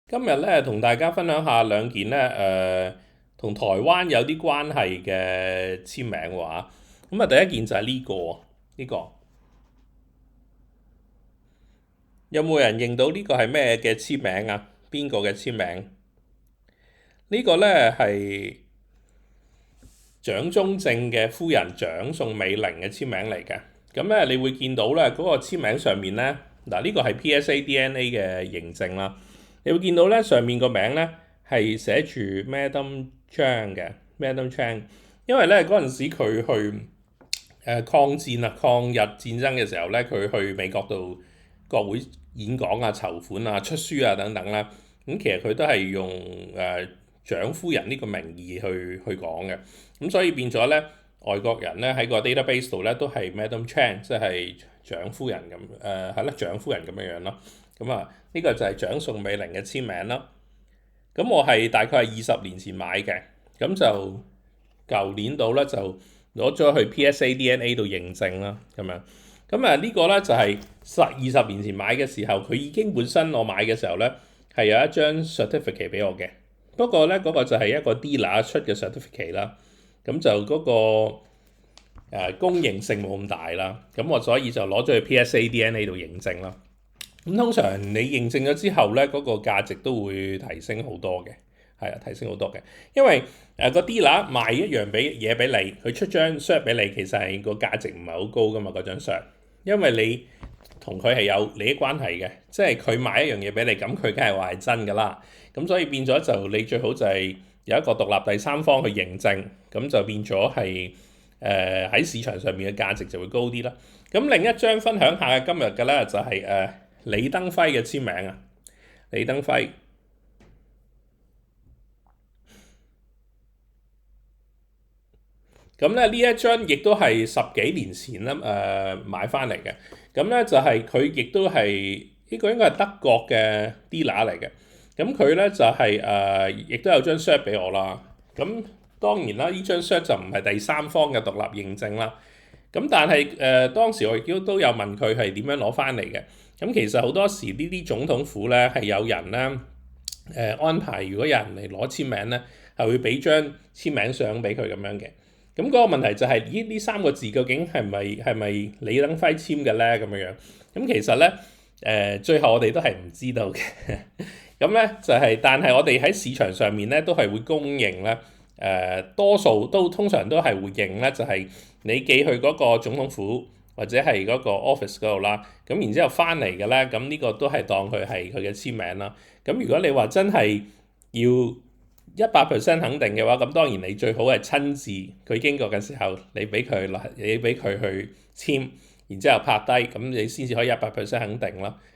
今日咧同大家分享下兩件咧同台灣有啲關係嘅簽名喎。咁啊，第一件就係呢個，有冇人認到呢個係咩嘅簽名啊？邊個嘅簽名？呢個咧係蔣中正嘅夫人蔣宋美齡嘅簽名嚟嘅。咁咧你會見到咧嗰個簽名上面咧，嗱呢個係 PSA DNA 嘅認證啦。你會見到咧上面個名咧係寫住 Madam Chang 嘅 Madam Chang，因為咧嗰陣時佢去抗戰啊、抗日戰爭嘅時候咧，佢去美國度國會演講啊、籌款啊、出書啊等等啦。咁其實佢都係用蔣夫人呢個名義去講嘅。咁所以變咗咧，外國人咧喺個 database 度咧都係 Madam Chang，即係蔣夫人咁係啦，蔣夫人咁樣樣咯。咁啊，呢個就係蔣宋美齡嘅簽名啦。咁我係大概係20年前買嘅，咁就舊年度咧就攞咗去 PSA DNA 度認證啦，咁樣。咁啊呢個咧就係20年前買嘅時候，佢已經本身我買嘅時候咧係有一張 certificate 俾我嘅，不過咧嗰個就係一個 dealer 出嘅 certificate 啦，咁就嗰個公認性冇咁大啦，咁我所以就攞咗去 PSA DNA 度認證啦。咁通常你認證咗之後咧，嗰個價值都會提升好多嘅，係啊，提升好多嘅。因為個 dealer 賣一樣嘢俾你，佢出張 cert 俾你，其實係個價值唔係好高噶嘛，嗰張 cert。因為你同佢係有利益關係嘅，即係佢賣一樣嘢俾你，咁佢梗係話係真噶啦。咁所以變咗就你最好就係有一個獨立第三方去認證，咁就變咗係喺市場上面嘅價值就會高啲啦。咁另一張分享下嘅今日嘅咧就係李登輝嘅簽名啊，李登輝。咁咧呢一張亦都係10幾年前啦買翻嚟嘅。咁咧就係佢亦都係呢個應該係德國嘅 dealer 嚟嘅。咁佢咧就係亦都有張 cert 俾我啦。咁當然啦，呢張 cert 就唔係第三方嘅獨立認證啦。咁但係當時我亦都有問佢係點樣攞翻嚟嘅。咁其實好多時呢啲總統府咧係有人咧安排，如果有人嚟攞簽名咧，係會俾張簽名相俾佢咁樣嘅。咁嗰個問題就係呢三個字究竟係咪李登輝簽嘅咧？咁樣樣咁其實咧最後我哋都係唔知道嘅。咁咧就係，但係我哋喺市場上面咧都係會公認咧。多數都通常都係會認咧，就係你寄去嗰個總統府或者係嗰個 office 嗰度啦，咁然之後翻嚟嘅咧，咁呢個都係當佢係佢嘅簽名啦。咁如果你話真係要100%肯定嘅話，咁當然你最好係親自佢經過嘅時候，你俾佢去簽，然之後拍低，咁你先至可以100%肯定啦。